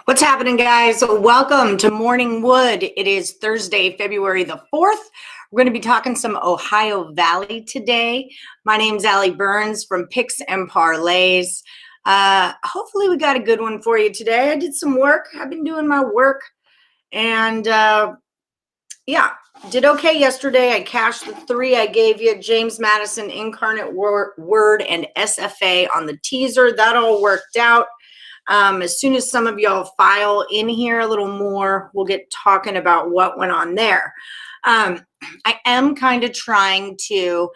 What's happening, guys? Welcome to Morning Wood. It is Thursday, February the 4th. We're going to be talking some Ohio Valley today. My name's Allie Burns from Picks and Parlays. Hopefully we got a good one for you today. I did some work. I've been doing my work and yeah, did okay yesterday. I cashed the 3 I gave you, James Madison, Incarnate Word, and SFA on the teaser. That all worked out. As soon as some of y'all file in here a little more, we'll get talking about what went on there. I am kind of trying to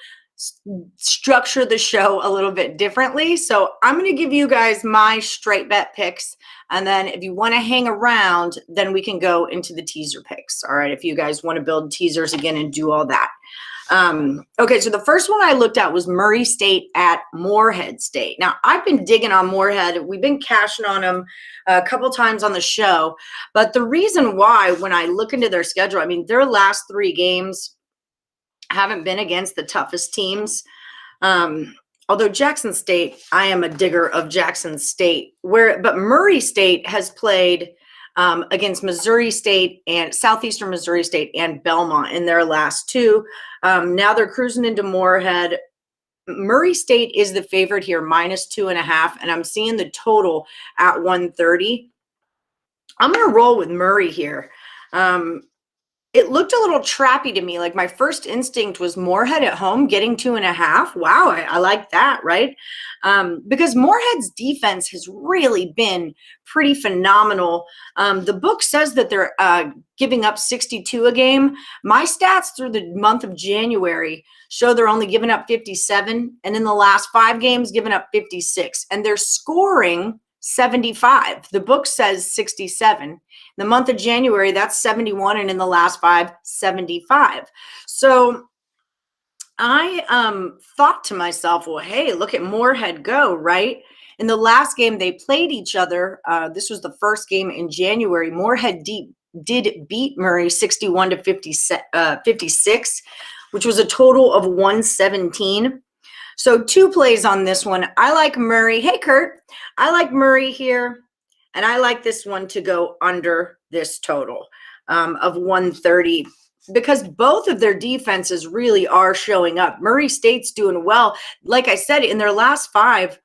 structure the show a little bit differently. So I'm going to give you guys my straight bet picks. And then if you want to hang around, then we can go into the teaser picks. All right. If you guys want to build teasers again and do all that. Okay, so the first one I looked at was Murray State at Morehead State. Now, I've been digging on Morehead. We've been cashing on them a couple times on the show. But the reason why, when I look into their schedule, I mean, their last 3 games haven't been against the toughest teams. Although Jackson State, I am a digger of Jackson State. But Murray State has played against Missouri State and Southeastern Missouri State and Belmont in their last 2. Now they're cruising into Morehead. Murray State is the favorite here, -2.5, and I'm seeing the total at 130. I'm going to roll with Murray here. It looked a little trappy to me. Like my first instinct was Morehead at home getting 2.5. Wow, I like that, right? Because Morehead's defense has really been pretty phenomenal. The book says that they're giving up 62 a game. My stats through the month of January show they're only giving up 57, and in the last 5 games, giving up 56, and they're scoring 75. The book says 67. The month of January, that's 71, and in the last 5, 75. So I thought to myself, well, hey, look at Morehead go, right? In the last game they played each other, this was the first game in January, Morehead did beat Murray 61 to 56, which was a total of 117. So 2 plays on this one. I like Murray. Hey, Kurt. I like Murray here. And I like this one to go under this total of 130 because both of their defenses really are showing up. Murray State's doing well. Like I said, in their last 5,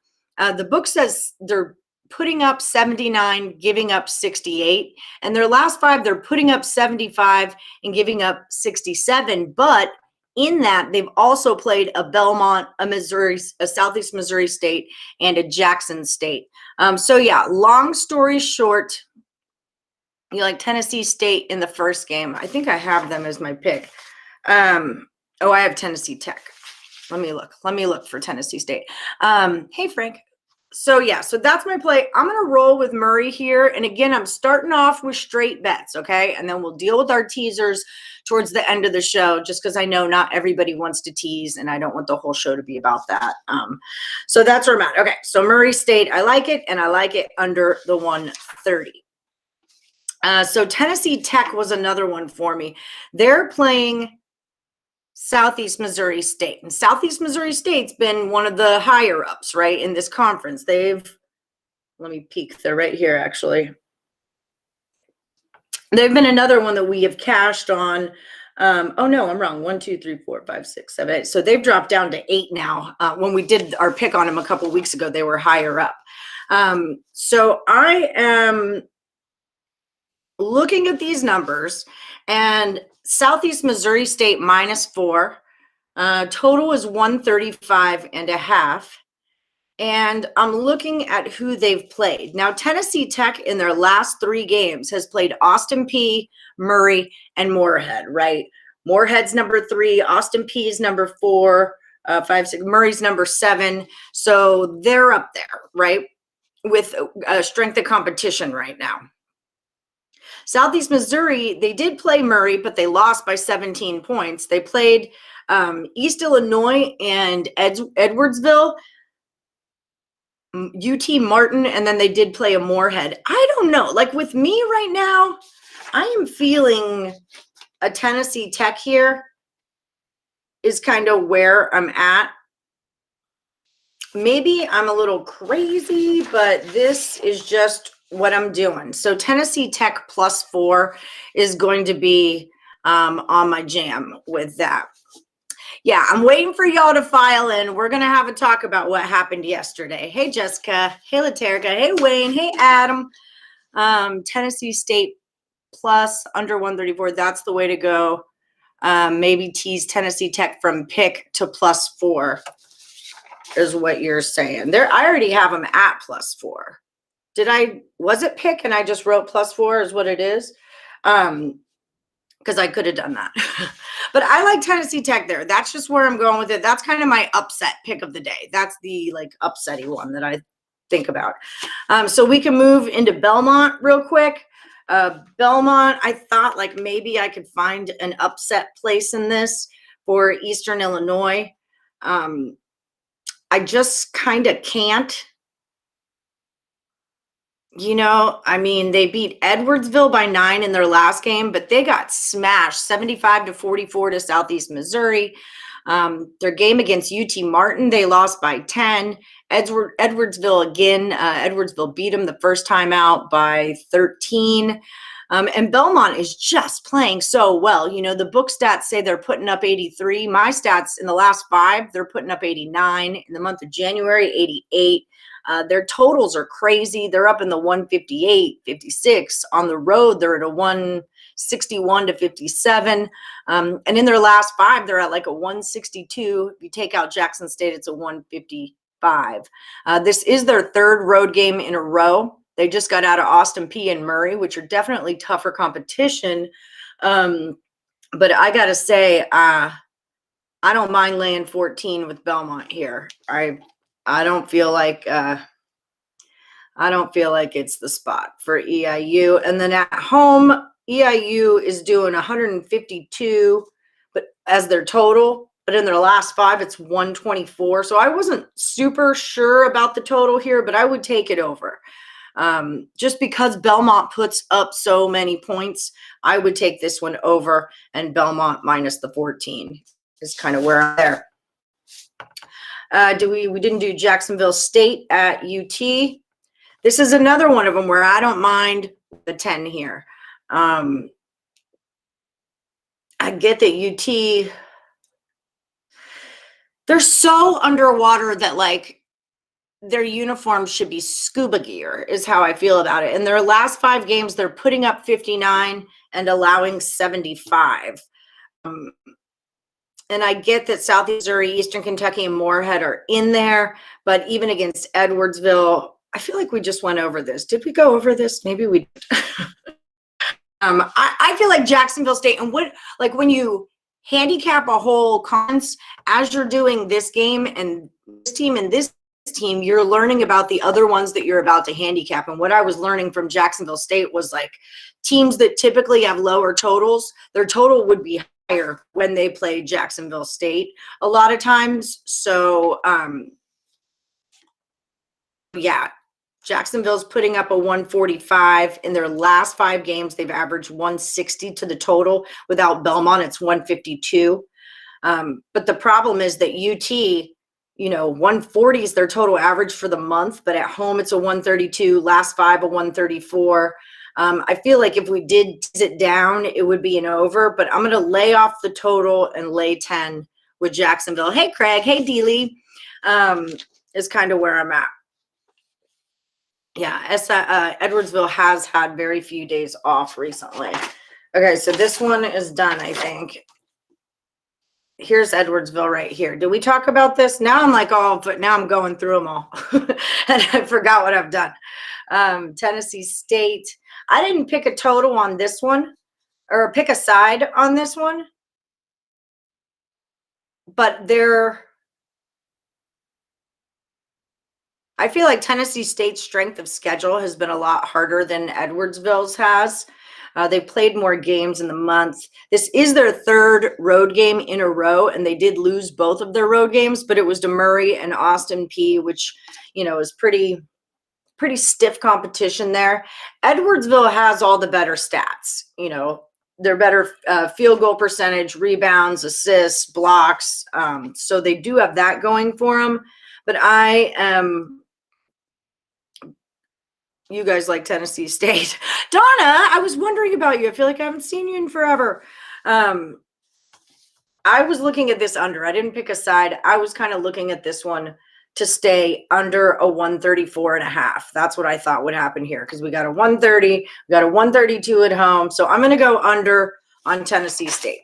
the book says they're putting up 79, giving up 68. And their last 5, they're putting up 75 and giving up 67. But in that, they've also played a Belmont, a Southeast Missouri State, and a Jackson State. So yeah, long story short, you like Tennessee State in the first game. I think I have them as my pick. I have Tennessee Tech. Let me look for Tennessee State. Hey, Frank. So yeah, so that's my play. I'm going to roll with Murray here. And again, I'm starting off with straight bets, okay? And then we'll deal with our teasers towards the end of the show, just because I know not everybody wants to tease, and I don't want the whole show to be about that. So that's where I'm at. Okay, so Murray State, I like it, and I like it under the 130. So Tennessee Tech was another one for me. They're playing Southeast Missouri State. And Southeast Missouri State's been one of the higher ups, right, in this conference. Let me peek. They're right here, actually. They've been another one that we have cashed on. Oh, no, I'm wrong. 1, 2, 3, 4, 5, 6, 7, 8. So they've dropped down to 8 now. When we did our pick on them a couple of weeks ago, they were higher up. So I am looking at these numbers, and Southeast Missouri State -4. Total is 135.5. And I'm looking at who they've played. Now, Tennessee Tech in their last 3 games has played Austin Peay, Murray, and Morehead, right? Morehead's number 3, Austin Peay's number 4, 5, 6, Murray's number 7. So they're up there, right? With strength of competition right now. Southeast Missouri, they did play Murray, but they lost by 17 points. They played East Illinois and Edwardsville, UT Martin, and then they did play a Morehead. I don't know. Like with me right now, I am feeling a Tennessee Tech here is kind of where I'm at. Maybe I'm a little crazy, but this is just what I'm doing. So Tennessee Tech +4 is going to be on my jam with that. Yeah, I'm waiting for y'all to file in. We're going to have a talk about what happened yesterday. Hey, Jessica. Hey, Laterica. Hey, Wayne. Hey, Adam. Tennessee State plus under 134. That's the way to go. Maybe tease Tennessee Tech from pick to +4 is what you're saying. There, I already have them at +4. Was it pick and I just wrote +4 is what it is? Because I could have done that. But I like Tennessee Tech there. That's just where I'm going with it. That's kind of my upset pick of the day. That's the like upsetty one that I think about. So we can move into Belmont real quick. Belmont, I thought like maybe I could find an upset place in this for Eastern Illinois. I just kind of can't. You know, I mean, they beat Edwardsville by 9 in their last game, but they got smashed 75-44 to Southeast Missouri. Their game against UT Martin, they lost by 10. Edwardsville again, Edwardsville beat them the first time out by 13. And Belmont is just playing so well. You know, the book stats say they're putting up 83. My stats in the last 5, they're putting up 89. In the month of January, 88. Their totals are crazy. They're up in the 158, 56. On the road, they're at a 161-57. And in their last 5, they're at like a 162. If you take out Jackson State, it's a 155. This is their 3rd road game in a row. They just got out of Austin Peay and Murray, which are definitely tougher competition. But I got to say, I don't mind laying 14 with Belmont here. I don't feel like it's the spot for EIU. And then at home, EIU is doing 152, but as their total, but in their last 5, it's 124. So I wasn't super sure about the total here, but I would take it over. Just because Belmont puts up so many points, I would take this one over, and Belmont minus the 14 is kind of where I'm there. We didn't do Jacksonville State at UT. This is another one of them where I don't mind the 10 here. I get that UT, they're so underwater that like their uniforms should be scuba gear is how I feel about it. In their last 5 games, they're putting up 59 and allowing 75. And I get that Southeast Missouri, Eastern Kentucky, and Morehead are in there, but even against Edwardsville, I feel like we just went over this. Did we go over this? Maybe we did. I feel like Jacksonville State, and when you handicap a whole conference, as you're doing this game and this team and this team, you're learning about the other ones that you're about to handicap. And what I was learning from Jacksonville State was like teams that typically have lower totals, their total would be higher when they play Jacksonville State a lot of times. So yeah, Jacksonville's putting up a 145. In their last 5 games, they've averaged 160 to the total. Without Belmont, it's 152. But the problem is that UT, 140 is their total average for the month, but at home it's a 132, last 5 a 134. I feel like if we did tease it down, it would be an over, but I'm going to lay off the total and lay 10 with Jacksonville. Hey, Craig. Hey, Dealey. Is kind of where I'm at. Yeah, Edwardsville has had very few days off recently. Okay, so this one is done, I think. Here's Edwardsville right here. Did we talk about this? Now I'm like, but now I'm going through them all. And I forgot what I've done. Tennessee State. I didn't pick a total on this one or pick a side on this one. But I feel like Tennessee State's strength of schedule has been a lot harder than Edwardsville's has. They played more games in the month. This is their 3rd road game in a row, and they did lose both of their road games, but it was to Murray and Austin Peay, which, is pretty stiff competition there. Edwardsville has all the better stats. They're better field goal percentage, rebounds, assists, blocks. So they do have that going for them. But I am You guys like Tennessee State. Donna, I was wondering about you. I feel like I haven't seen you in forever. I was looking at this under. I didn't pick a side. I was kind of looking at this one to stay under a 134.5. That's what I thought would happen here because we got a 130, we got a 132 at home. So I'm going to go under on Tennessee State.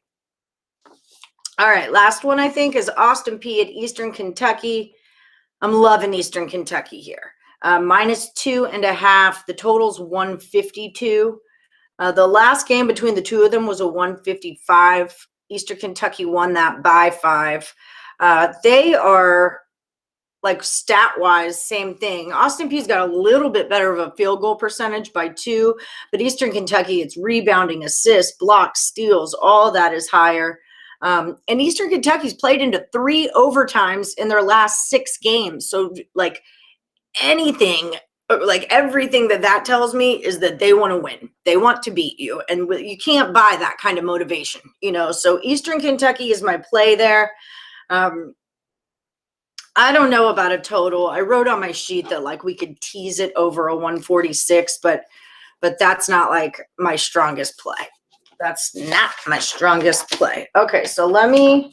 All right, last one I think is Austin Peay at Eastern Kentucky. I'm loving Eastern Kentucky here. -2.5. The total's 152. The last game between the two of them was a 155. Eastern Kentucky won that by 5. They are like stat-wise, same thing. Austin Peay's got a little bit better of a field goal percentage by 2, but Eastern Kentucky, it's rebounding, assists, blocks, steals, all that is higher. And Eastern Kentucky's played into 3 overtimes in their last 6 games. So like anything, like everything that tells me is that they want to win. They want to beat you. And you can't buy that kind of motivation, you know? So Eastern Kentucky is my play there. I don't know about a total. I wrote on my sheet that like we could tease it over a 146, but that's not like my strongest play. That's not my strongest play. Okay, so I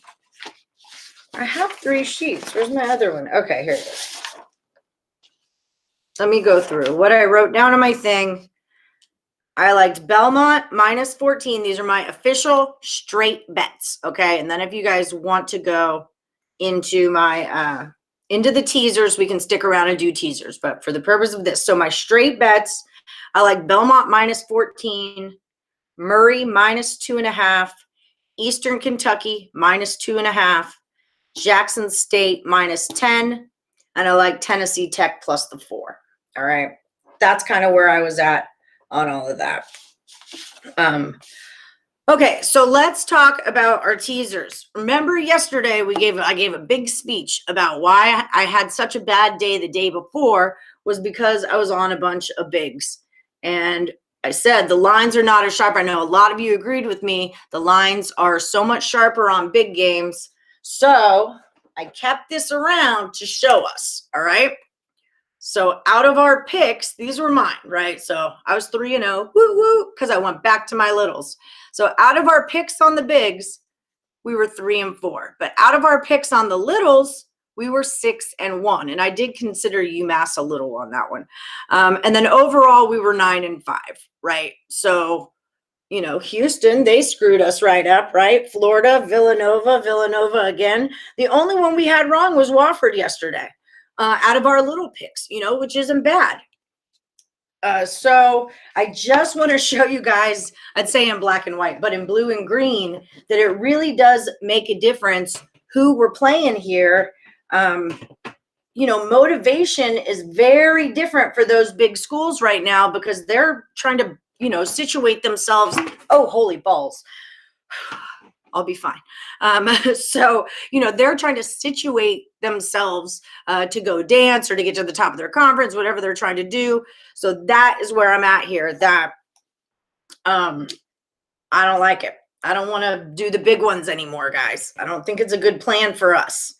have 3 sheets. Where's my other one? Okay, here it is. Let me go through what I wrote down on my thing. I liked Belmont -14. These are my official straight bets. Okay, and then if you guys want to go into my into the teasers, we can stick around and do teasers, but for the purpose of this, so my straight bets, I like Belmont -14, Murray -2.5, Eastern Kentucky -2.5, Jackson State -10, and I like Tennessee Tech plus the 4. All right, that's kind of where I was at on all of that. Okay, so let's talk about our teasers. Remember yesterday I gave a big speech about why I had such a bad day the day before was because I was on a bunch of bigs. And I said the lines are not as sharp. I know a lot of you agreed with me. The lines are so much sharper on big games. So I kept this around to show us, all right? So out of our picks, these were mine, right? So I was 3-0, woo woo, because I went back to my littles. So out of our picks on the bigs, we were 3-4. But out of our picks on the littles, we were 6-1. And I did consider UMass a little on that one. And then overall, we were 9-5, right? So, you know, Houston, they screwed us right up, right? Florida, Villanova again. The only one we had wrong was Wofford yesterday. Out of our little picks, you know, which isn't bad. So I just want to show you guys, I'd say in black and white, but in blue and green, that it really does make a difference who we're playing here. You know, motivation is very different for those big schools right now because they're trying to, you know, situate themselves. Oh, holy balls. I'll be fine. So, you know, they're trying to situate themselves to go dance or to get to the top of their conference, whatever they're trying to do. So that is where I'm at here. That I don't like it. I don't want to do the big ones anymore, guys. I don't think it's a good plan for us.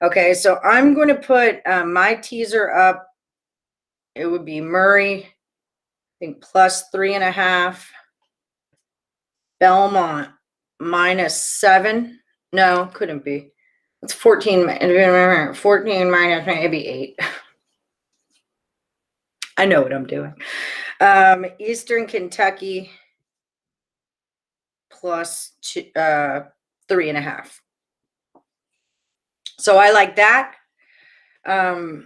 Okay, so I'm going to put my teaser up. It would be Murray, I think plus 3.5. Belmont -7. No, couldn't be. It's 14. 14 minus maybe 8. I know what I'm doing. Eastern Kentucky plus 3.5. So I like that. And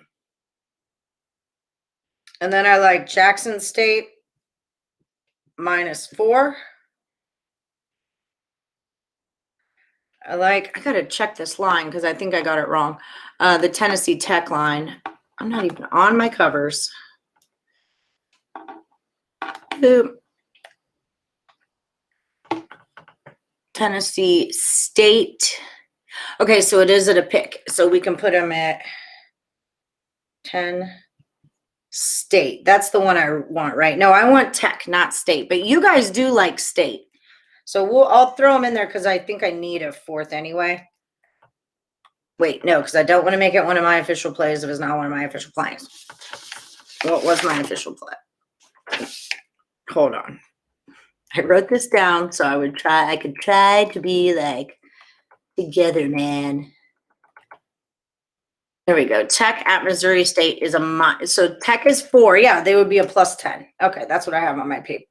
then I like Jackson State -4. I got to check this line because I think I got it wrong. The Tennessee Tech line. I'm not even on my covers. Tennessee State. Okay, so it is at a pick. So we can put them at 10 State. That's the one I want, right? No, I want Tech, not State. But you guys do like State. So I'll throw them in there because I think I need a 4th anyway. Wait, no, because I don't want to make it one of my official plays if it's not one of my official plays. What was my official play? Hold on. I wrote this down so I could try to be like together, man. There we go. Tech at Missouri State is so Tech is 4. Yeah, they would be a +10. Okay, that's what I have on my paper.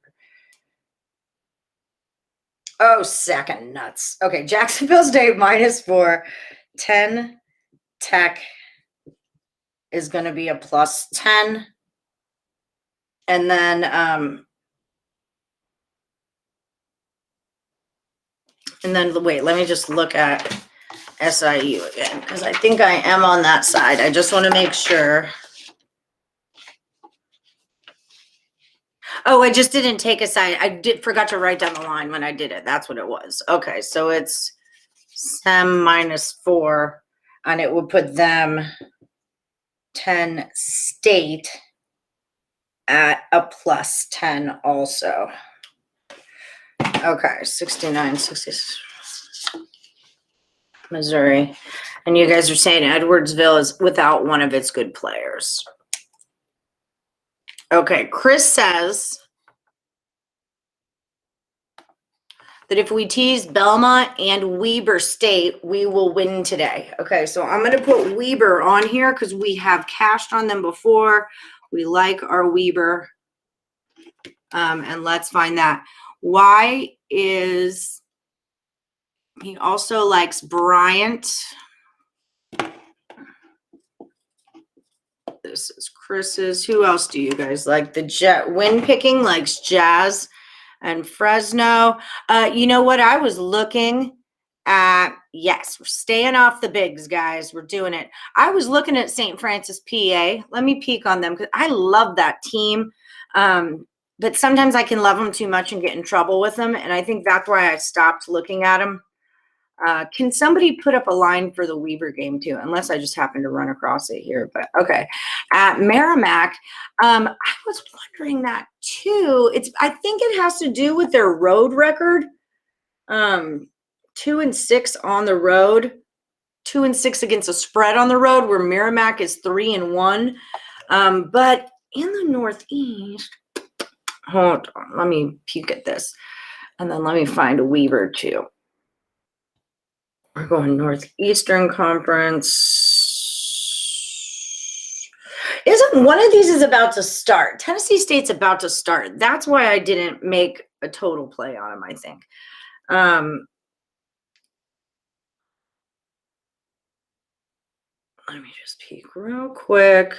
Oh, second nuts. Okay, Jacksonville State -4. 10 Tech is going to be a +10. And then wait, let me just look at SIU again, because I think I am on that side. I just want to make sure. Oh, I just didn't take a side. I forgot to write down the line when I did it. That's what it was. Okay, so it's SEM -4, and it would put them 10 State at a +10 also. Okay, 69, 66. Missouri. And you guys are saying Edwardsville is without one of its good players. Okay, Chris says that if we tease Belmont and Weber State, we will win today. Okay, so I'm going to put Weber on here because we have cashed on them before. We like our Weber. And let's find that. Why is he also likes Bryant? This is Chris's. Who else do you guys like? The win picking likes Jazz and Fresno. You know what? I was looking at, yes, we're staying off the bigs, guys. We're doing it. I was looking at St. Francis, PA. Let me peek on them because I love that team. But sometimes I can love them too much and get in trouble with them. And I think that's why I stopped looking at them. Can somebody put up a line for the Weaver game too? Unless I just happen to run across it here, but okay. At Merrimack, I was wondering that too. I think it has to do with their road record. 2-6 on the road, 2-6 against a spread on the road, where Merrimack is 3-1. But in the Northeast, hold on, let me peek at this, and then let me find a Weaver too. We're going Northeastern Conference. Isn't one of these is about to start? Tennessee State's about to start. That's why I didn't make a total play on them, I think. Let me just peek real quick.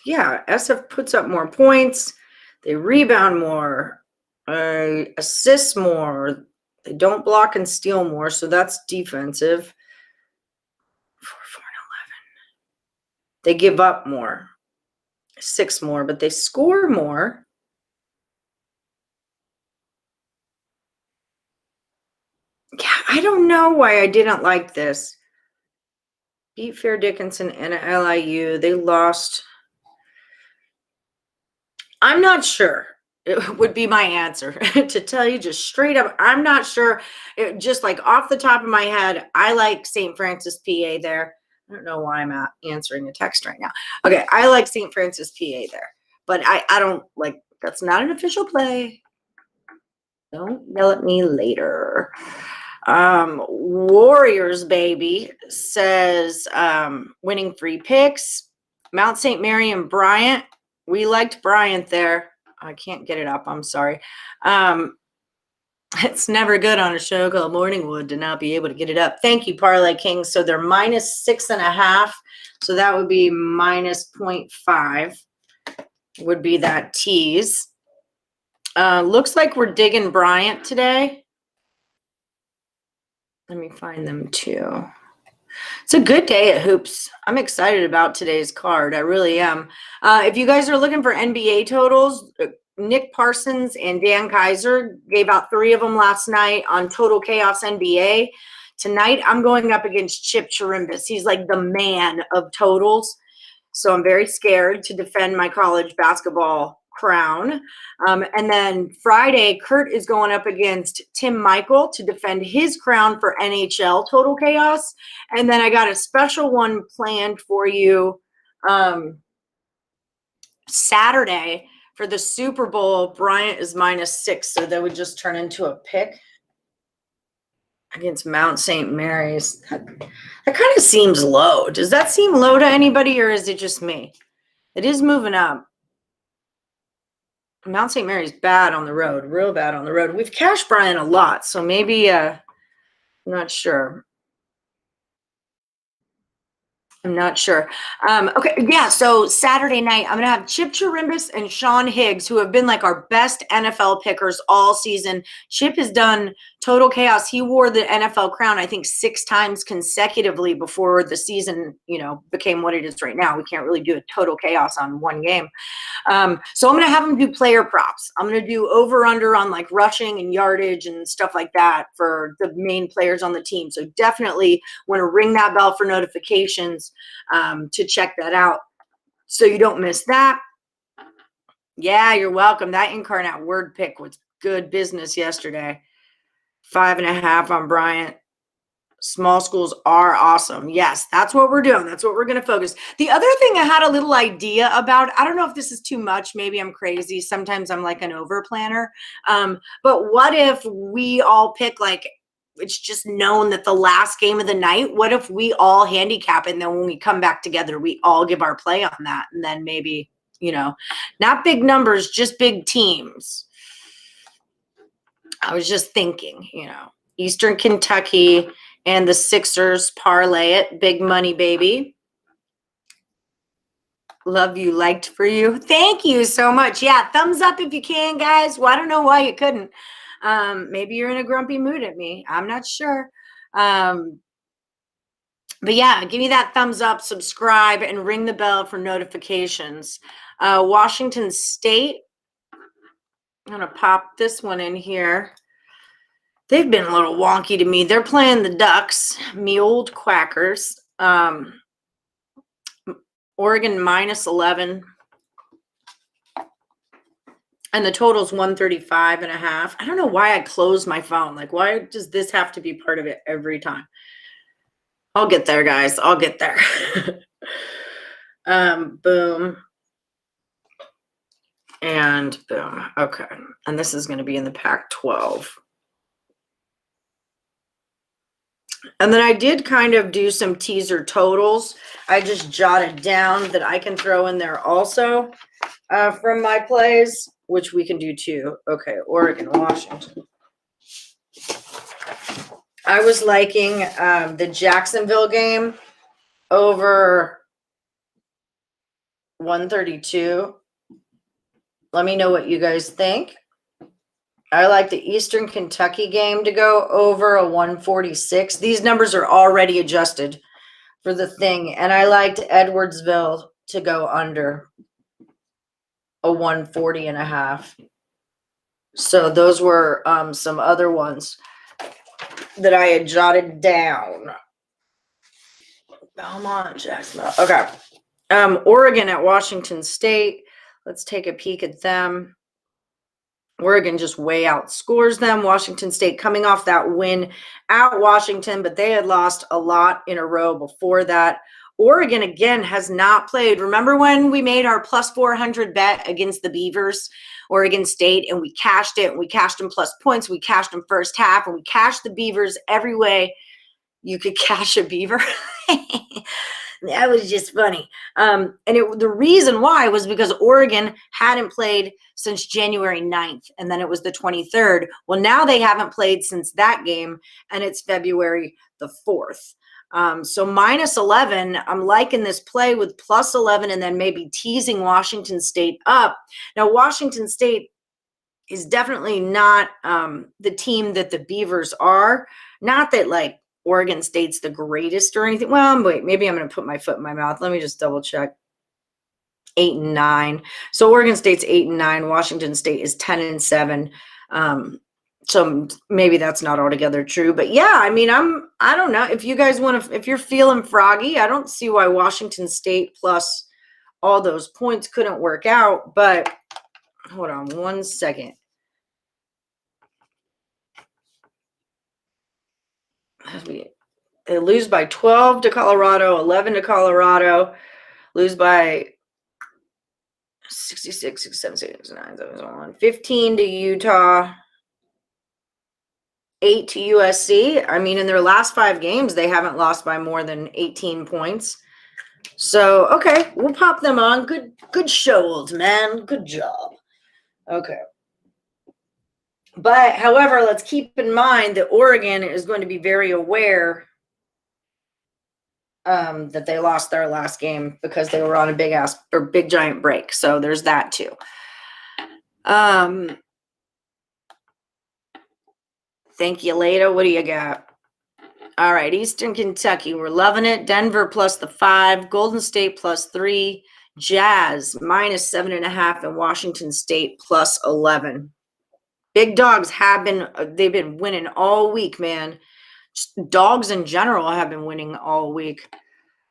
Yeah, SF puts up more points. They rebound more, assist more. They don't block and steal more, so that's defensive. 4-4-11. They give up more, 6 more, but they score more. Yeah, I don't know why I didn't like this. Beat Fair Dickinson and LIU. They lost. I'm not sure. It would be my answer to tell you just straight up. I'm not sure. Just like off the top of my head, I like St. Francis, PA there. I don't know why I'm answering a text right now. Okay, I like St. Francis, PA there. But I don't like, that's not an official play. Don't yell at me later. Warriors, baby, says winning free picks. Mount St. Mary and Bryant. We liked Bryant there. I can't get it up. I'm sorry. It's never good on a show called Morningwood to not be able to get it up. Thank you, Parlay Kings. So they're -6.5. So that would be -0.5 would be that tease. Looks like we're digging Bryant today. Let me find them too. It's a good day at Hoops. I'm excited about today's card. I really am. If you guys are looking for NBA totals, Nick Parsons and Dan Kaiser gave out 3 of them last night on Total Chaos NBA. Tonight, I'm going up against Chip Chirimbus. He's like the man of totals. So I'm very scared to defend my college basketball crown. And then Friday, Kurt is going up against Tim Michael to defend his crown for NHL Total Chaos. And then I got a special one planned for you Saturday For the Super Bowl, Bryant is -6, so that would just turn into a pick against Mount St. Mary's. That kind of seems low. Does that seem low to anybody, or is it just me? It is moving up. Mount St. Mary's bad on the road, real bad on the road. We've cashed Bryant a lot, so maybe, I'm not sure. I'm not sure. Okay, yeah, so Saturday night, I'm going to have Chip Chirimbus and Sean Higgs, who have been like our best NFL pickers all season. Chip has done total chaos. He wore the NFL crown, I think, 6 times consecutively before the season, became what it is right now. We can't really do a total chaos on one game. So I'm going to have him do player props. I'm going to do over-under on like rushing and yardage and stuff like that for the main players on the team. So definitely want to ring that bell for notifications to check that out so you don't miss that. Yeah, you're welcome. That Incarnate word pick was good business yesterday. 5.5 on Bryant. Small schools are awesome. Yes, that's what we're doing. That's what we're going to focus. The other thing I had a little idea about, I don't know if this is too much. Maybe I'm crazy. Sometimes I'm like an over planner. But what if we all pick, like, it's just known that the last game of the night, what if we all handicap and then when we come back together, we all give our play on that? And then maybe, not big numbers, just big teams. I was just thinking, Eastern Kentucky and the Sixers parlay it. Big money, baby. Love you, liked for you. Thank you so much. Yeah, thumbs up if you can, guys. Well, I don't know why you couldn't. Maybe you're in a grumpy mood at me. I'm not sure. But yeah, give me that thumbs up, subscribe, and ring the bell for notifications. Washington State. I'm going to pop this one in here. They've been a little wonky to me. They're playing the Ducks, me old Quackers. Oregon -11. And the total's 135.5. I don't know why I closed my phone. Like, why does this have to be part of it every time? I'll get there, guys. I'll get there. Boom. And boom. Okay. And this is going to be in the Pac-12. And then I did kind of do some teaser totals. I just jotted down that I can throw in there also from my plays, which we can do too. Okay, Oregon, Washington. I was liking the Jacksonville game over 132. Let me know what you guys think. I like the Eastern Kentucky game to go over a 146. These numbers are already adjusted for the thing. And I liked Edwardsville to go under a 140.5. So those were some other ones that I had jotted down. Belmont, Jacksonville. Okay. Oregon at Washington State. Let's take a peek at them. Oregon just way outscores them. Washington State coming off that win at Washington, but they had lost a lot in a row before that. Oregon, again, has not played. Remember when we made our +400 bet against the Beavers, Oregon State, and we cashed it, and we cashed them plus points. We cashed them first half, and we cashed the Beavers every way you could cash a Beaver. That was just funny. And the reason why was because Oregon hadn't played since January 9th, and then it was the 23rd. Well, now they haven't played since that game, and it's February the 4th. So -11, I'm liking this play with +11 and then maybe teasing Washington State up. Now, Washington State is definitely not the team that the Beavers are. Not that, like, Oregon State's the greatest or anything. Well, wait, maybe I'm going to put my foot in my mouth. Let me just double check. 8-9. So Oregon State's 8-9. Washington State is 10-7. So maybe that's not altogether true, but yeah, I mean, I don't know if you guys want to, if you're feeling froggy, I don't see why Washington State plus all those points couldn't work out, but hold on one second. They lose by 12 to Colorado, 11 to Colorado, lose by 66, 67, 69, 71. 15 to Utah. 8 to USC. I mean, in their last 5 games, they haven't lost by more than 18 points. So, okay, we'll pop them on. Good show, old man. Good job. Okay. But, however, let's keep in mind that Oregon is going to be very aware that they lost their last game because they were on a big giant break. So there's that too. Thank you, Leda. What do you got? All right, Eastern Kentucky, we're loving it. Denver plus the 5, Golden State plus 3, Jazz minus 7.5, and Washington State plus 11. Big dogs they've been winning all week, man. Just dogs in general have been winning all week.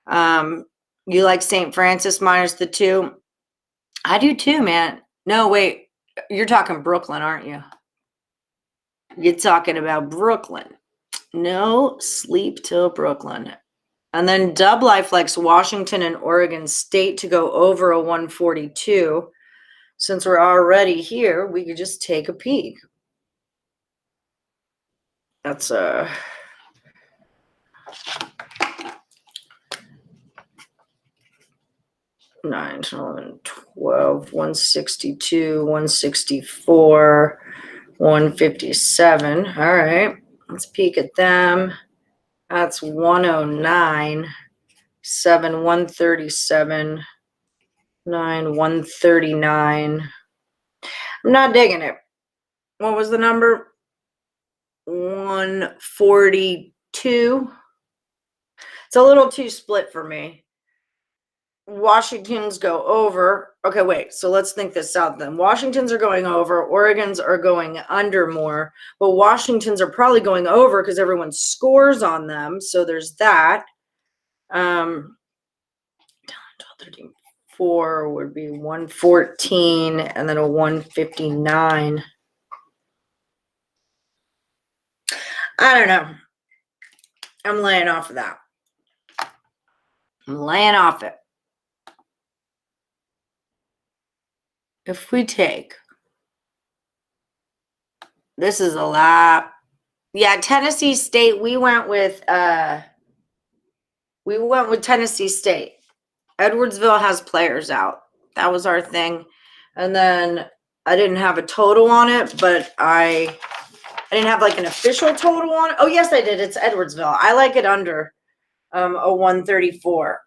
You like St. Francis minus the 2? I do too, man. No, wait, you're talking Brooklyn, aren't you? You're talking about Brooklyn. No sleep till Brooklyn. And then Dub Life likes Washington and Oregon State to go over a 142. Since we're already here, we could just take a peek. That's 9, 11, 12, 162, 164, 157. All right, let's peek at them. That's 109, 7, 137, 9, 139. I'm not digging it. What was the number? 142. It's a little too split for me. Washington's go over. Okay, wait. So let's think this out then. Washington's are going over. Oregon's are going under more. But Washington's are probably going over because everyone scores on them. So there's that. 12, 13, 4 would be 114 and then a 159. I don't know. I'm laying off of that. I'm laying off it. If we take, this is a lot. Yeah, Tennessee State, we went with Tennessee State. Edwardsville has players out. That was our thing. And then I didn't have a total on it, but I didn't have like an official total on it. Oh, yes, I did. It's Edwardsville. I like it under a 134.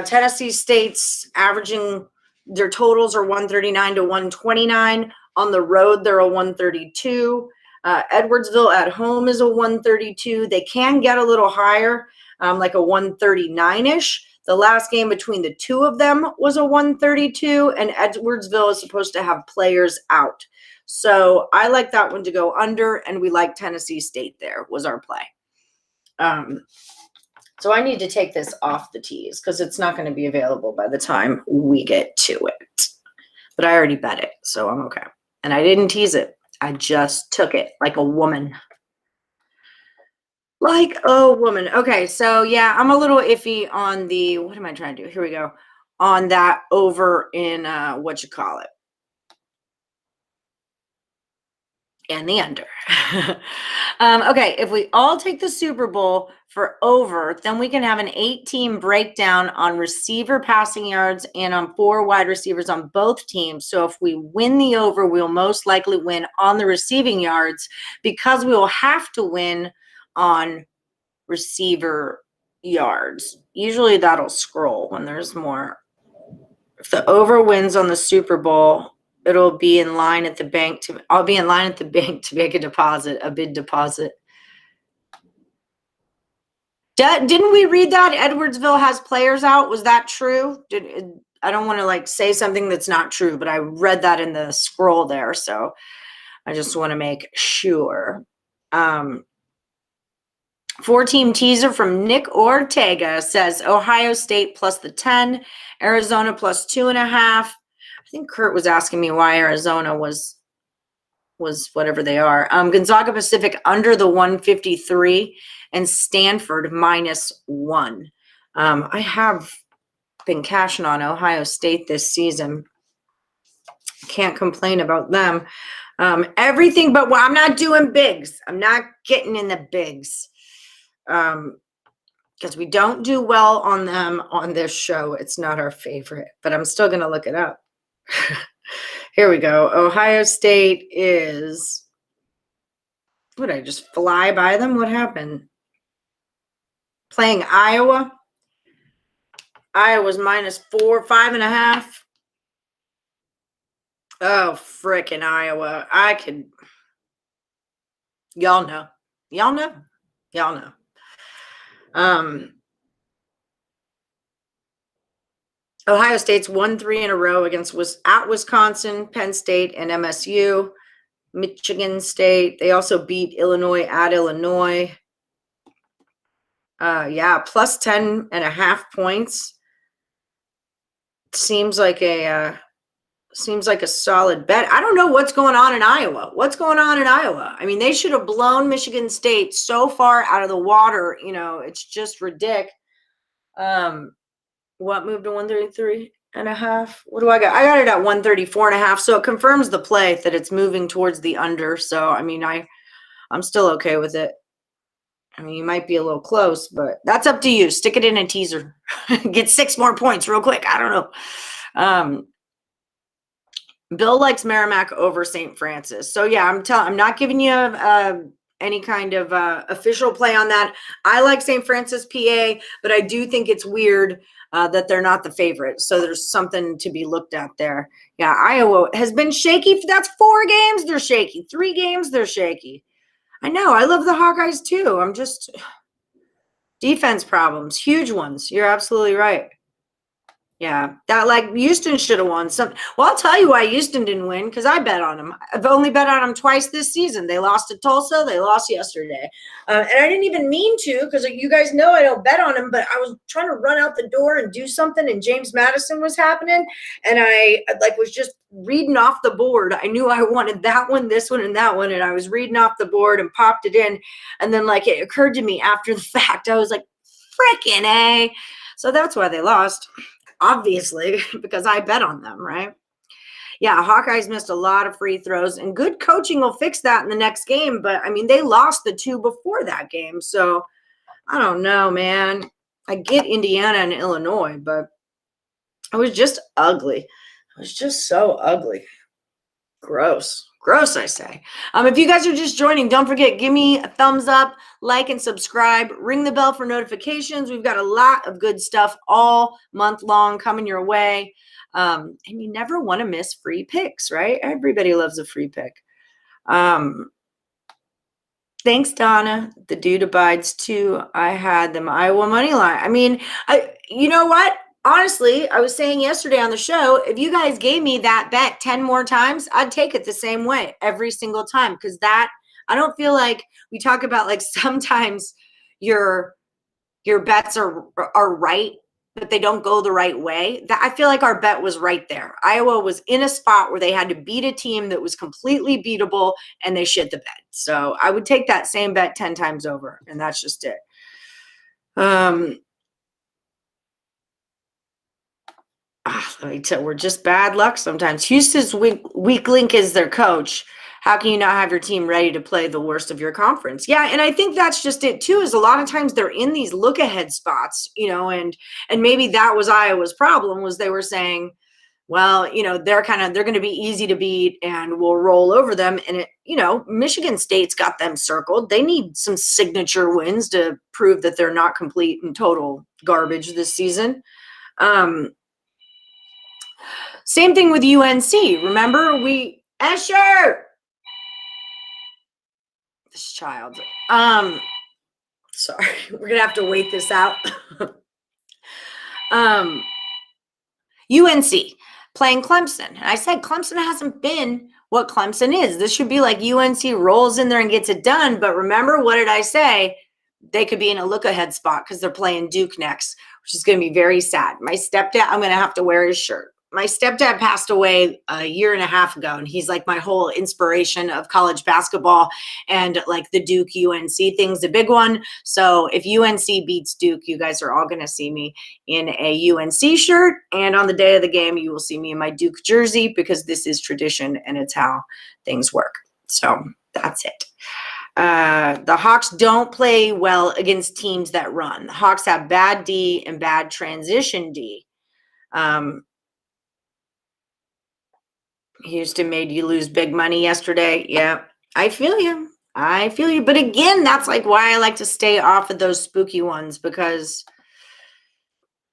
Tennessee State's averaging, their totals are 139 to 129. On the road, they're a 132. Edwardsville at home is a 132. They can get a little higher, like a 139-ish. The last game between the two of them was a 132, and Edwardsville is supposed to have players out. So I like that one to go under, and we like Tennessee State there was our play. So I need to take this off the tees because it's not going to be available by the time we get to it. But I already bet it, so I'm okay. And I didn't tease it. I just took it like a woman. Like a woman. Okay, so yeah, I'm a little iffy on the, what am I trying to do? Here we go. On that over in, and the under. Okay, if we all take the Super Bowl for over, then we can have an 8-team breakdown on receiver passing yards and on 4 wide receivers on both teams. So if we win the over, we'll most likely win on the receiving yards because we will have to win on receiver yards. Usually that'll scroll when there's more. If the over wins on the Super Bowl, it'll be in line at the bank I'll be in line at the bank to make a bid deposit. Didn't we read that Edwardsville has players out? Was that true? I don't want to like say something that's not true, but I read that in the scroll there. So I just want to make sure. 4-team teaser from Nick Ortega says Ohio State plus the 10, Arizona plus 2.5. I think Kurt was asking me why Arizona was whatever they are. Gonzaga Pacific under the 153 and Stanford -1. I have been cashing on Ohio State this season. Can't complain about them. Everything but, well, I'm not doing bigs. I'm not getting in the bigs. Because we don't do well on them on this show. It's not our favorite, but I'm still going to look it up. Here we go. Ohio State is, would I just fly by them? What happened? Playing Iowa. Iowa's -4, 5.5. Oh, frickin' Iowa. I could, y'all know. Y'all know. Y'all know. Ohio State's won 3 in a row against at Wisconsin, Penn State, and MSU. Michigan State. They also beat Illinois at Illinois. Yeah, plus 10.5 points. Seems like a solid bet. I don't know what's going on in Iowa. What's going on in Iowa? I mean, they should have blown Michigan State so far out of the water. You know, it's just ridiculous. What moved to 133.5? What do I got? I got it at 134.5. So it confirms the play that it's moving towards the under. So, I mean, I'm still okay with it. I mean, you might be a little close, but that's up to you. Stick it in a teaser. Get 6 more points real quick. I don't know. Bill likes Merrimack over St. Francis. So, yeah, I'm not giving you any kind of official play on that. I like St. Francis, PA, but I do think it's weird that they're not the favorite. So there's something to be looked at there. Yeah, Iowa has been shaky. That's 4 games. They're shaky. 3 games. They're shaky. I know. I love the Hawkeyes too. I'm just defense problems, huge ones. You're absolutely right. Yeah, that like Houston should have won. Well, I'll tell you why Houston didn't win, because I bet on them. I've only bet on them twice this season. They lost to Tulsa. They lost yesterday. And I didn't even mean to, because you guys know I don't bet on them, but I was trying to run out the door and do something, and James Madison was happening. And I was just reading off the board. I knew I wanted that one, this one, and that one. And I was reading off the board and popped it in. And then it occurred to me after the fact, I was like, frickin' A. So that's why they lost. Obviously, because I bet on them, right? Yeah, Hawkeyes missed a lot of free throws, and good coaching will fix that in the next game. But, I mean, they lost the 2 before that game. So, I don't know, man. I get Indiana and Illinois, but it was just ugly. It was just so ugly. Gross. Gross, I say. If you guys are just joining, don't forget, give me a thumbs up, like, and subscribe. Ring the bell for notifications. We've got a lot of good stuff all month long coming your way. And you never want to miss free picks, right? Everybody loves a free pick. Thanks, Donna. The dude abides too. I had them Iowa money line. I mean, you know what? Honestly, I was saying yesterday on the show, if you guys gave me that bet 10 more times, I'd take it the same way every single time. Because I don't feel like we talk about sometimes your bets are right, but they don't go the right way. I feel like our bet was right there. Iowa was in a spot where they had to beat a team that was completely beatable, and they shit the bed. So I would take that same bet 10 times over, and that's just it. Let me tell you, we're just bad luck sometimes. Houston's weak link is their coach. How can you not have your team ready to play the worst of your conference? Yeah, and I think that's just it too, is a lot of times they're in these look-ahead spots, and maybe that was Iowa's problem, was they were saying, well, they're going to be easy to beat and we'll roll over them. And Michigan State's got them circled. They need some signature wins to prove that they're not complete and total garbage this season. Same thing with UNC. Remember, Escher! This child. Sorry, we're going to have to wait this out. UNC playing Clemson. And I said Clemson hasn't been what Clemson is. This should be like UNC rolls in there and gets it done. But remember, what did I say? They could be in a look-ahead spot because they're playing Duke next, which is going to be very sad. My stepdad, I'm going to have to wear his shirt. my stepdad passed away a year and a half ago, and he's like my whole inspiration of college basketball and like the Duke UNC thing's a big one. So if UNC beats Duke, you guys are all going to see me in a UNC shirt. And on the day of the game, you will see me in my Duke jersey because this is tradition and it's how things work. So that's it. The Hawks don't play well against teams that run. The Hawks have bad D and bad transition D. Houston made you lose big money yesterday. Yeah, I feel you. I feel you. But again, that's like why I like to stay off of those spooky ones, because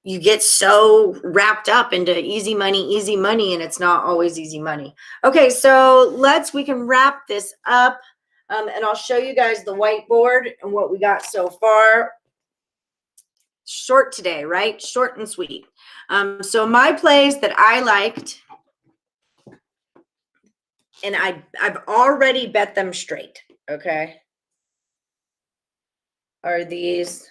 you get so wrapped up into easy money, and it's not always easy money. Okay, so we can wrap this up, and I'll show you guys the whiteboard and what we got so far. Short today, right? Short and sweet. So my plays that I liked, and I've already bet them straight, okay, are these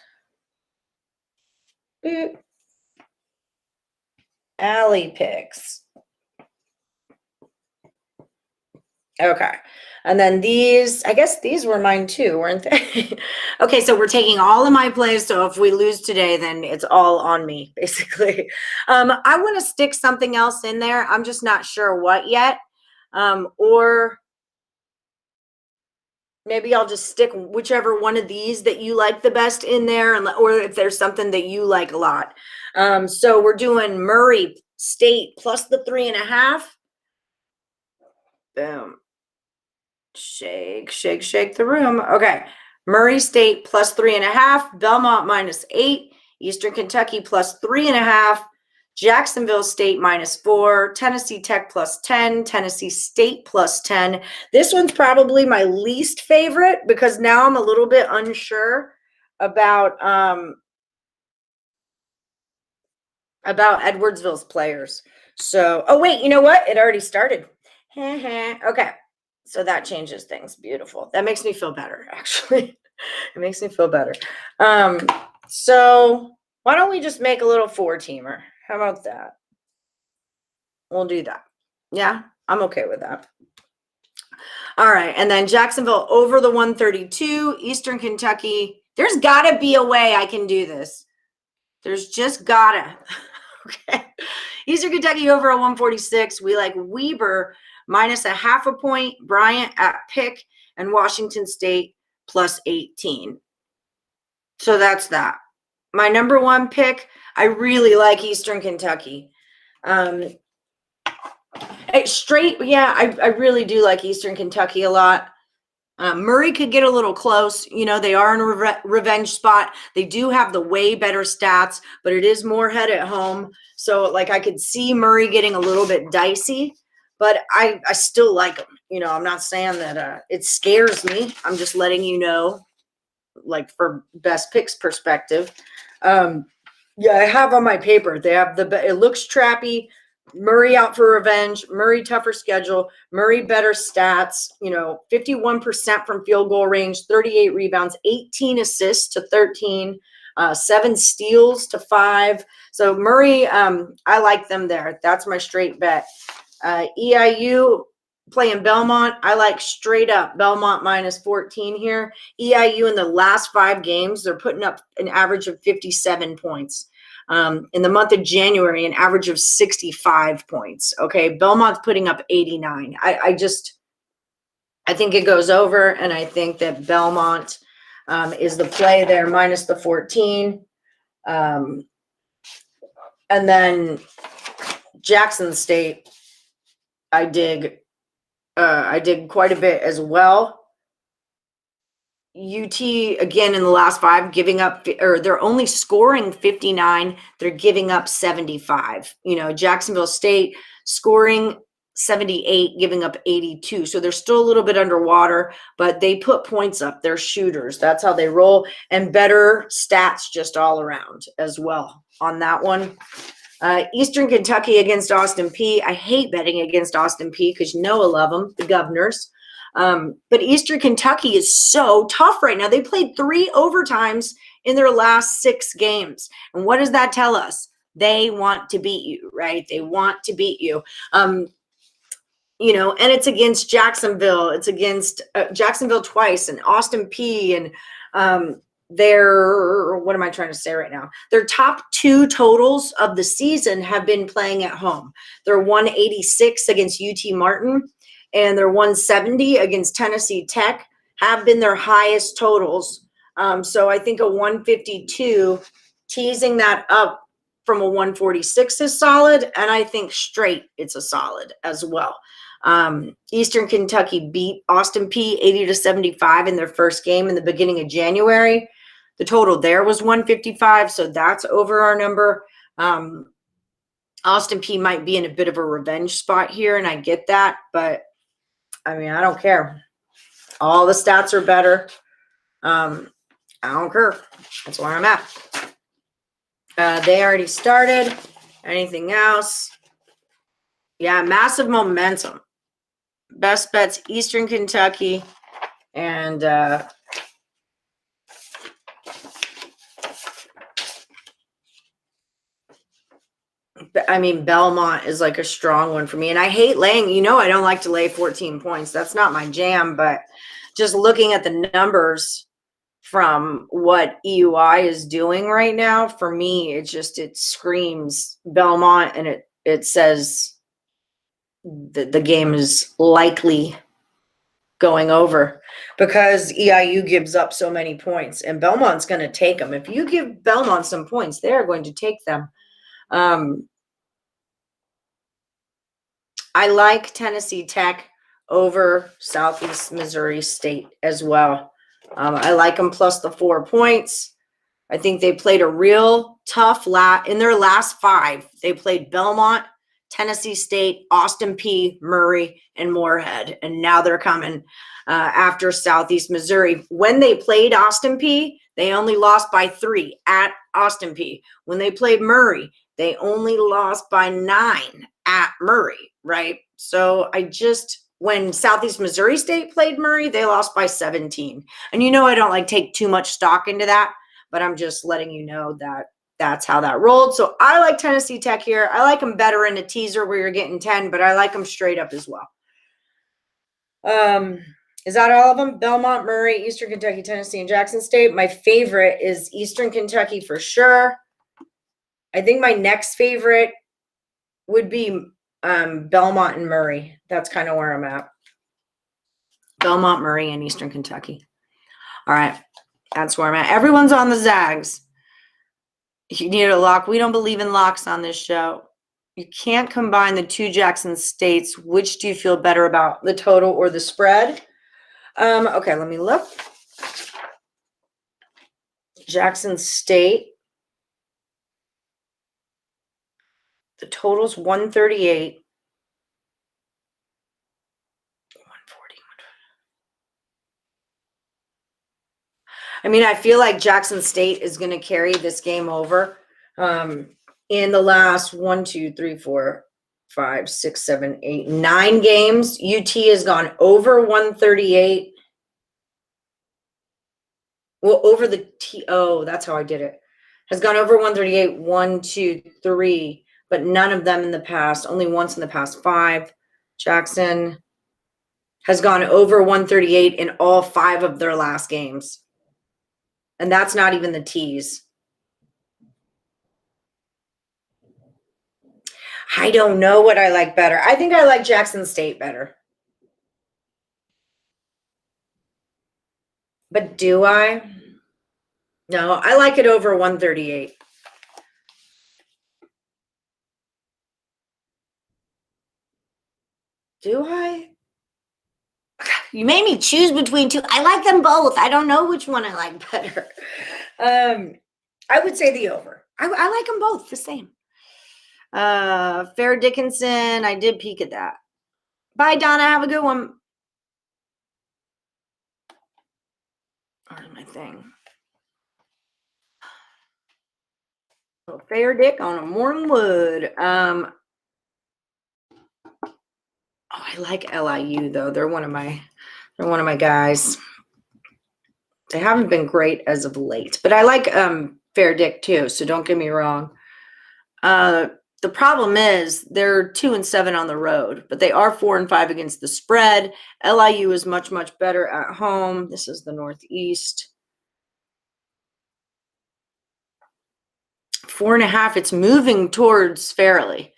alley picks. Okay. And then these, I guess these were mine too, weren't they? Okay, so we're taking all of my plays. So if we lose today, then it's all on me, basically. I want to stick something else in there. I'm just not sure what yet. Or maybe I'll just stick whichever one of these that you like the best in there, or if there's something that you like a lot. So we're doing Murray State plus the 3.5. Boom. Shake, shake, shake the room. Okay. Murray State plus 3.5. Belmont -8. Eastern Kentucky plus 3.5. Jacksonville State -4, Tennessee Tech plus 10, Tennessee State plus 10. This one's probably my least favorite because now I'm a little bit unsure about Edwardsville's players. So, oh wait, you know what? It already started. Okay, so that changes things. Beautiful. That makes me feel better, actually. It makes me feel better. So why don't we just make a little 4-teamer? How about that? We'll do that. Yeah, I'm okay with that. All right, and then Jacksonville over the 132, Eastern Kentucky. There's got to be a way I can do this. There's just got to. Okay. Eastern Kentucky over a 146. We like Weber -0.5 point, Bryant at pick, and Washington State plus 18. So that's that. My number one pick, I really like Eastern Kentucky. Straight, yeah, I really do like Eastern Kentucky a lot. Murray could get a little close. You know, they are in a revenge spot. They do have the way better stats, but it is Morehead at home. So, like, I could see Murray getting a little bit dicey, but I still like them. You know, I'm not saying that it scares me. I'm just letting you know, like, for best picks perspective. Yeah, I have on my paper. They have it looks trappy. Murray out for revenge. Murray tougher schedule. Murray better stats. You know, 51% from field goal range, 38 rebounds, 18 assists to 13, 7 steals to 5. So Murray, I like them there. That's my straight bet. EIU playing Belmont. I like straight up Belmont -14 here. EIU in the last 5 games, they're putting up an average of 57 points. In the month of January, an average of 65 points. Okay, Belmont's putting up 89. I think it goes over, and I think that Belmont is the play there, minus the 14. And then Jackson State, I dig quite a bit as well. UT, again, in the last 5, giving up, or they're only scoring 59. They're giving up 75. You know, Jacksonville State scoring 78, giving up 82. So they're still a little bit underwater, but they put points up. They're shooters. That's how they roll, and better stats just all around as well on that one. Eastern Kentucky against Austin Peay. I hate betting against Austin Peay because you know I love them, the Governors. But Eastern Kentucky is so tough right now. They played 3 overtimes in their last 6 games. And what does that tell us? They want to beat you, right? They want to beat you. You know, and it's against Jacksonville. It's against Jacksonville twice, and Austin Peay, and what am I trying to say right now? Their top 2 totals of the season have been playing at home. They're 186 against UT Martin, and they're 170 against Tennessee Tech, have been their highest totals. So I think a 152, teasing that up from a 146 is solid, and I think straight it's a solid as well. Eastern Kentucky beat Austin Peay 80-75 in their first game in the beginning of January. The total there was 155, so that's over our number. Austin Peay might be in a bit of a revenge spot here, and I get that, but I mean, I don't care. All the stats are better. I don't care. That's where I'm at. They already started. Anything else? Yeah, massive momentum. Best bets, Eastern Kentucky, and I mean, Belmont is like a strong one for me. And I hate laying, you know, I don't like to lay 14 points. That's not my jam, but just looking at the numbers from what EUI is doing right now, for me, it screams Belmont, and it says the game is likely going over because EIU gives up so many points, and Belmont's going to take them. If you give Belmont some points, they're going to take them. I like Tennessee Tech over Southeast Missouri State as well. I like them plus the 4 points. I think they played a real tough in their last 5. They played Belmont, Tennessee State, Austin Peay, Murray, and Morehead. And now they're coming after Southeast Missouri. When they played Austin Peay, they only lost by 3 at Austin Peay. When they played Murray, they only lost by 9 at Murray, right? So when Southeast Missouri State played Murray, they lost by 17. And you know I don't like take too much stock into that, but I'm just letting you know that that's how that rolled. So I like Tennessee Tech here. I like them better in a teaser where you're getting 10, but I like them straight up as well. Is that all of them? Belmont, Murray, Eastern Kentucky, Tennessee, and Jackson State. My favorite is Eastern Kentucky for sure. I think my next favorite would be Belmont and Murray. That's kind of where I'm at. Belmont, Murray, and Eastern Kentucky. All right. That's where I'm at. Everyone's on the Zags. If you need a lock, we don't believe in locks on this show. You can't combine the 2 Jackson States. Which do you feel better about, the total or the spread? Okay, let me look. Jackson State. The total's 138. 140. I mean, I feel like Jackson State is going to carry this game over. In the last 1, 2, 3, 4, 5, 6, 7, 8, 9 games, UT has gone over 138. Well, over the that's how I did it. Has gone over 138, 1, 2, 3, but none of them in the past, only once in the past 5. Jackson has gone over 138 in all 5 of their last games. And that's not even the tees. I don't know what I like better. I think I like Jackson State better. But do I? No, I like it over 138. Do I? You made me choose between 2. I like them both. I don't know which one I like better. I would say the over. I like them both the same. Fair Dickinson, I did peek at that. Bye, Donna. Have a good one. Where's my thing? So Fair Dick on a Morningwood. I like LIU though. They're one of my guys. They haven't been great as of late, but I like Fair Dick too. So don't get me wrong. The problem is they're 2-7 on the road, but they are 4-5 against the spread. LIU is much, much better at home. This is the Northeast. 4.5, it's moving towards Fairleigh.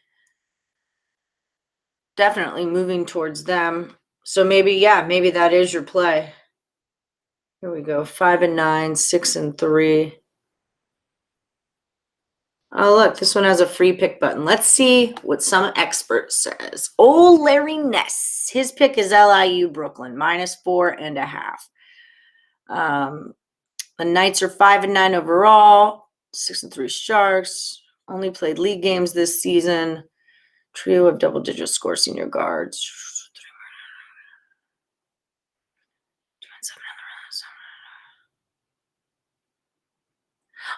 Definitely moving towards them. So maybe, yeah, maybe that is your play. Here we go. 5-9, 6-3. Oh, look, this one has a free pick button. Let's see what some expert says. Old Larry Ness. His pick is LIU Brooklyn, -4.5. The Knights are 5-9 overall, 6-3 Sharks. Only played league games this season. Trio of double-digit score senior guards.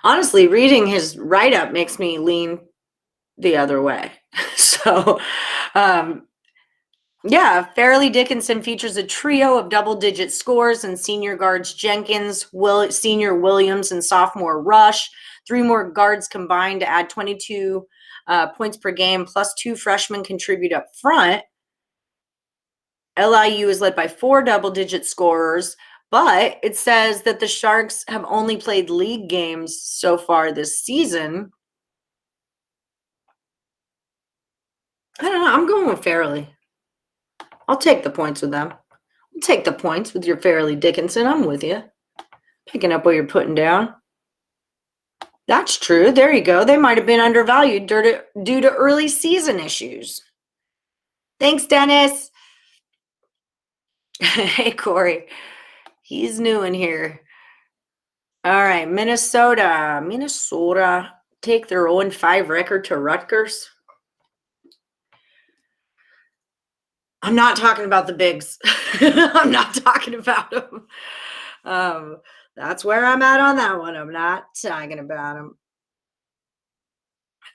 Honestly, reading his write-up makes me lean the other way. So, yeah, Fairleigh Dickinson features a trio of double-digit scores and senior guards Jenkins, senior Williams, and sophomore Rush. 3 more guards combined to add 22 points per game, plus 2 freshmen contribute up front. LIU is led by 4 double-digit scorers, but it says that the Sharks have only played league games so far this season. I don't know. I'm going with Fairleigh. I'll take the points with them. I'll take the points with your Fairleigh Dickinson. I'm with you. Picking up what you're putting down. That's true. There you go. They might have been undervalued due to early season issues. Thanks, Dennis. Hey, Corey. He's new in here. All right, Minnesota. Minnesota take their 0-5 record to Rutgers. I'm not talking about the bigs. I'm not talking about them. That's where I'm at on that one. I'm not talking about them.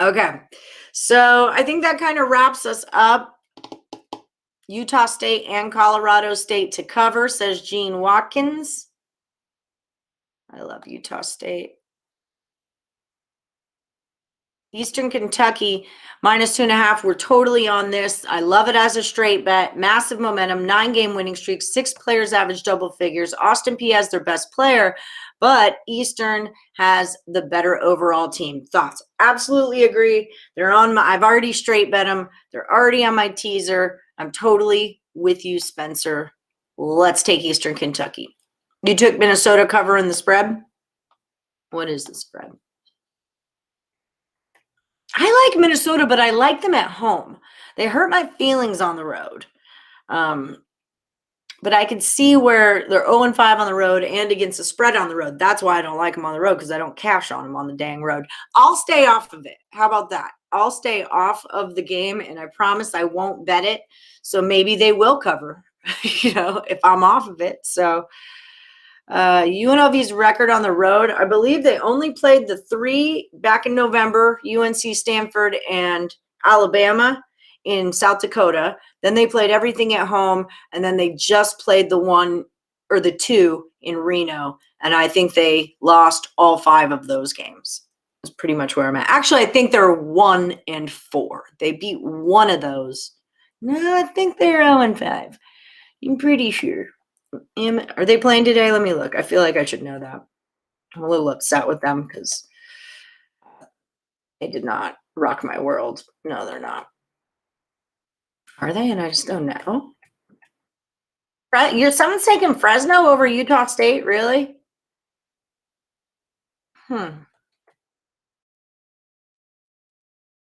Okay, so I think that kind of wraps us up. Utah State and Colorado State to cover, says Gene Watkins. I love Utah State. Eastern Kentucky, -2.5. We're totally on this. I love it as a straight bet. Massive momentum, 9-game winning streak, 6 players average double figures. Austin Peay has their best player, but Eastern has the better overall team. Thoughts? Absolutely agree. They're on my, I've already straight bet them. They're already on my teaser. I'm totally with you, Spencer. Let's take Eastern Kentucky. You took Minnesota covering the spread? What is the spread? I like Minnesota, but I like them at home. They hurt my feelings on the road. But I can see where they're 0-5 on the road and against the spread on the road. That's why I don't like them on the road, because I don't cash on them on the dang road. I'll stay off of it. How about that? I'll stay off of the game, and I promise I won't bet it. So maybe they will cover, if I'm off of it. So UNLV's record on the road, I believe they only played the 3 back in November, UNC, Stanford, and Alabama in South Dakota. Then they played everything at home, and then they just played the 1 or the 2 in Reno, and I think they lost all 5 of those games. That's pretty much where I'm at. Actually, I think they're 1-4. They beat one of those. No, I think they're 0-5. I'm pretty sure. Are they playing today? Let me look. I feel like I should know that. I'm a little upset with them because they did not rock my world. No, they're not. Are they? And I just don't know. Someone's taking Fresno over Utah State? Really? I'm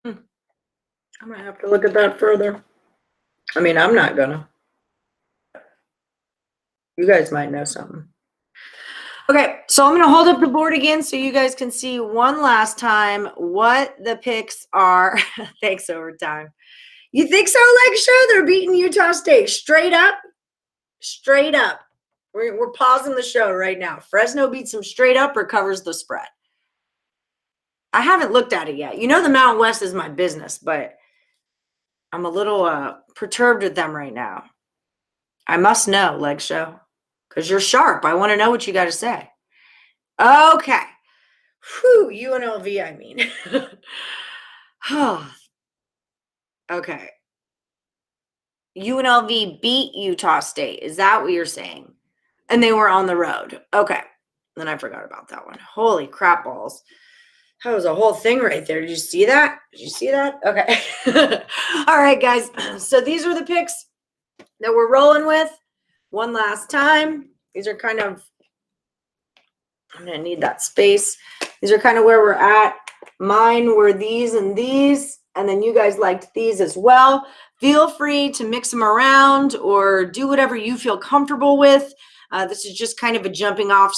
going to have to look at that further. I mean, I'm not going to. You guys might know something. Okay, so I'm going to hold up the board again so you guys can see one last time what the picks are. Thanks, Overtime. You think so, Leg Show? They're beating Utah State straight up? Straight up. We're pausing the show right now. Fresno beats them straight up or covers the spread? I haven't looked at it yet. The Mountain West is my business, but I'm a little perturbed with them right now. I must know, Leg Show, because you're sharp. I want to know what you got to say. Okay. Whew, UNLV, I mean. Okay. UNLV beat Utah State. Is that what you're saying? And they were on the road. Okay. Then I forgot about that one. Holy crap balls. That was a whole thing right there. Did you see that? Did you see that? Okay. All right, guys. So these are the picks that we're rolling with. One last time. These are kind of, I'm going to need that space. These are kind of where we're at. Mine were these and these, and then you guys liked these as well. Feel free to mix them around or do whatever you feel comfortable with. This is just kind of a jumping off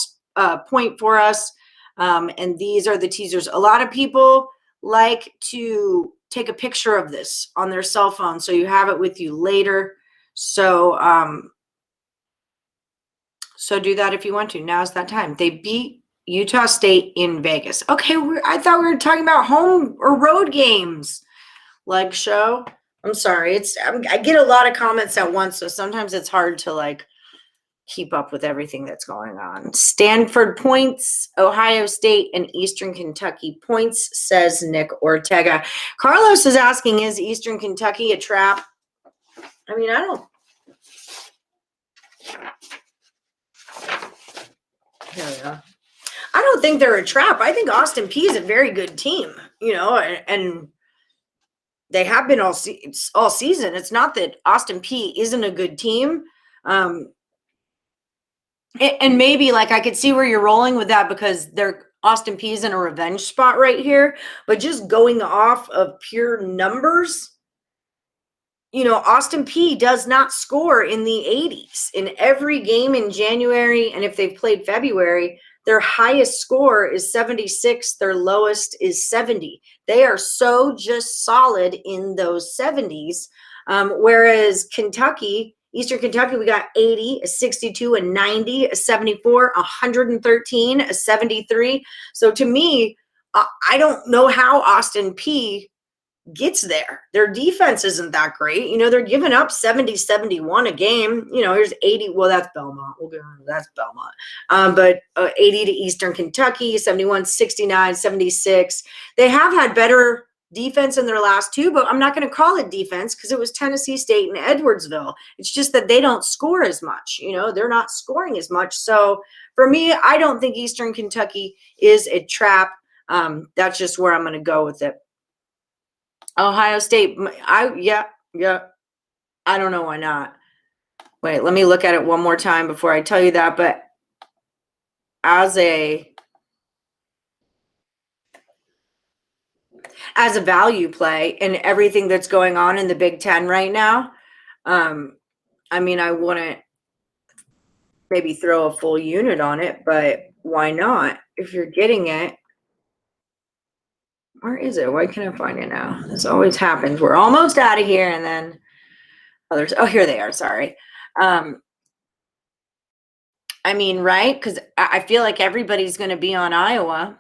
point for us. And these are the teasers. A lot of people like to take a picture of this on their cell phone so you have it with you later. So, so do that if you want to. Now's that time. They beat Utah State in Vegas. Okay, I thought we were talking about home or road games. Leg show. I'm sorry. I get a lot of comments at once, so sometimes it's hard to like keep up with everything that's going on. Stanford points, Ohio State, and Eastern Kentucky points, says Nick Ortega. Carlos is asking, is Eastern Kentucky a trap? I mean, I don't. Here we go. I don't think they're a trap. I think Austin Peay is a very good team, you know, and they have been all season. It's not that Austin Peay isn't a good team. And maybe like I could see where you're rolling with that because Austin Peay's in a revenge spot right here. But just going off of pure numbers, you know, Austin Peay does not score in the 80s in every game in January. And if they've played February, their highest score is 76. Their lowest is 70. They are so just solid in those 70s. Whereas Kentucky, Eastern Kentucky, we got 80, a 62, a 90, a 74, 113, a 73. So to me, I don't know how Austin Peay gets there. Their defense isn't that great. You know, they're giving up 70, 71 a game. You know, here's 80. Well, that's Belmont. That's Belmont. But 80 to Eastern Kentucky, 71, 69, 76. They have had better defense in their last two, but I'm not going to call it defense because it was Tennessee State and Edwardsville. It's just that they don't score as much. You know, they're not scoring as much. So for me, I don't think Eastern Kentucky is a trap. That's just where I'm going to go with it. Ohio State, yeah. I don't know why not. Wait, let me look at it one more time before I tell you that. But as a value play and everything that's going on in the Big Ten right now, I mean, I wouldn't maybe throw a full unit on it, but why not? If you're getting it. Where is it? Why can't I find it now? This always happens. We're almost out of here, and then others. Oh, here they are. Sorry. I mean, right? Because I feel like everybody's going to be on Iowa.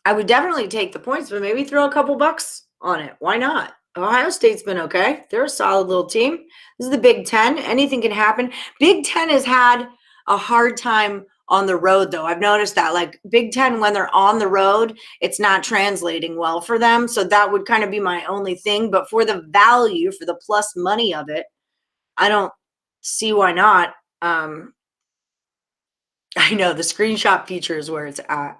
I would definitely take the points, but maybe throw a couple bucks on it. Why not? Ohio State's been okay. They're a solid little team. This is the Big Ten. Anything can happen. Big Ten has had a hard time on the road, though. I've noticed that, like Big Ten, when they're on the road, it's not translating well for them. So that would kind of be my only thing. But for the value, for the plus money of it, I don't see why not. I know the screenshot feature is where it's at.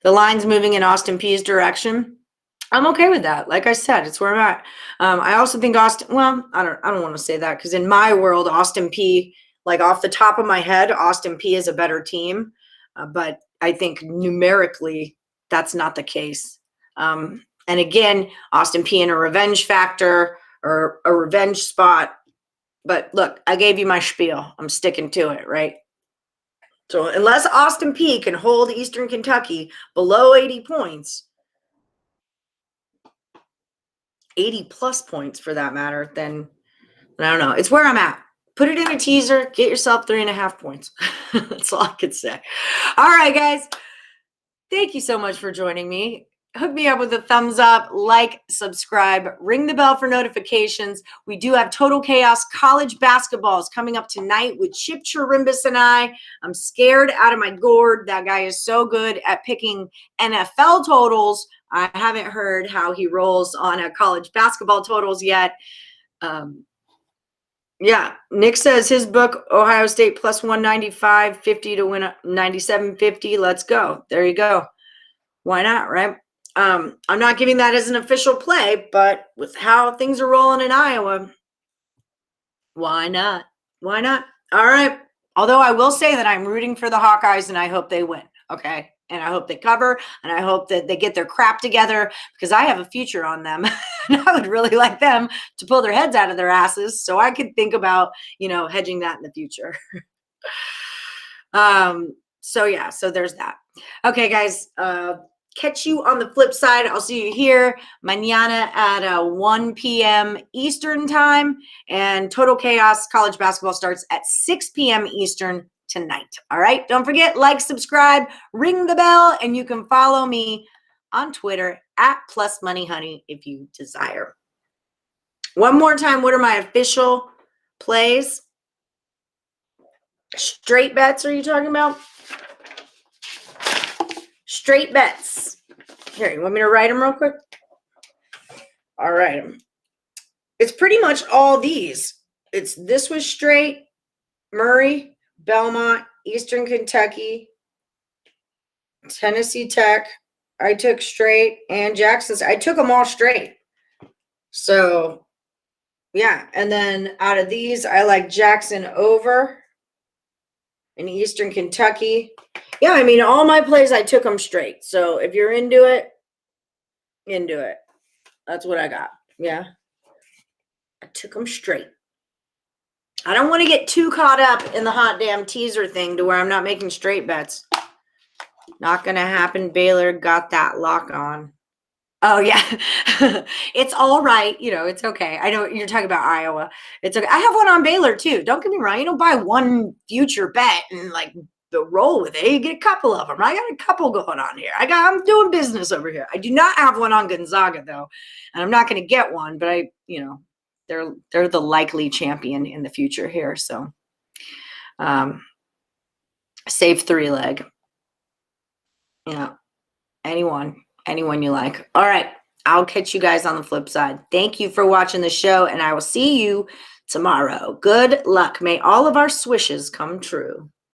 The line's moving in Austin Peay's direction. I'm okay with that. Like I said, it's where I'm at. I also think Austin, well, I don't want to say that because in my world, Austin Peay, like off the top of my head, Austin Peay is a better team. But I think numerically, that's not the case. And again, Austin Peay in a revenge factor or a revenge spot. But look, I gave you my spiel. I'm sticking to it, right? So unless Austin Peay can hold Eastern Kentucky below 80 points, 80 plus points for that matter, then I don't know. It's where I'm at. Put it in a teaser. Get yourself 3.5 points. That's all I could say. All right, guys. Thank you so much for joining me. Hook me up with a thumbs up, like, subscribe, ring the bell for notifications. We do have Total Chaos College Basketballs coming up tonight with Chip Chirimbus and I. I'm scared out of my gourd. That guy is so good at picking NFL totals. I haven't heard how he rolls on a college basketball totals yet. Yeah, Nick says his book, Ohio State plus 195, 50 to win 97.50. Let's go. There you go. Why not, right? I'm not giving that as an official play, but with how things are rolling in Iowa, why not? Why not? All right. Although I will say that I'm rooting for the Hawkeyes and I hope they win. Okay. And I hope they cover and I hope that they get their crap together because I have a future on them. And I would really like them to pull their heads out of their asses so I could think about, hedging that in the future. So yeah, so there's that. Okay, guys, catch you on the flip side. I'll see you here mañana at 1 p.m. Eastern time, and Total Chaos College Basketball starts at 6 p.m. Eastern tonight. All right, don't forget, like, subscribe, ring the bell, and you can follow me on Twitter at @plusmoneyhoney if you desire. One more time, what are my official plays? Straight bets are you talking about? Straight bets. Here, you want me to write them real quick? I'll write them. It's pretty much all these. This was straight, Murray, Belmont, Eastern Kentucky, Tennessee Tech. I took straight, and Jackson. I took them all straight. So, yeah. And then out of these, I like Jackson over in Eastern Kentucky. Yeah, I mean, all my plays, I took them straight. So if you're into it, That's what I got. Yeah. I took them straight. I don't want to get too caught up in the hot damn teaser thing to where I'm not making straight bets. Not going to happen. Baylor got that lock on. Oh, yeah. It's all right. It's okay. I know you're talking about Iowa. It's okay. I have one on Baylor, too. Don't get me wrong. You don't buy one future bet and, roll with it. You get a couple of them. I got a couple going on here. I'm doing business over here. I do not have one on Gonzaga, though. And I'm not going to get one, but they're the likely champion in the future here. So, save 3-leg. Anyone you like. All right. I'll catch you guys on the flip side. Thank you for watching the show, and I will see you tomorrow. Good luck. May all of our swishes come true.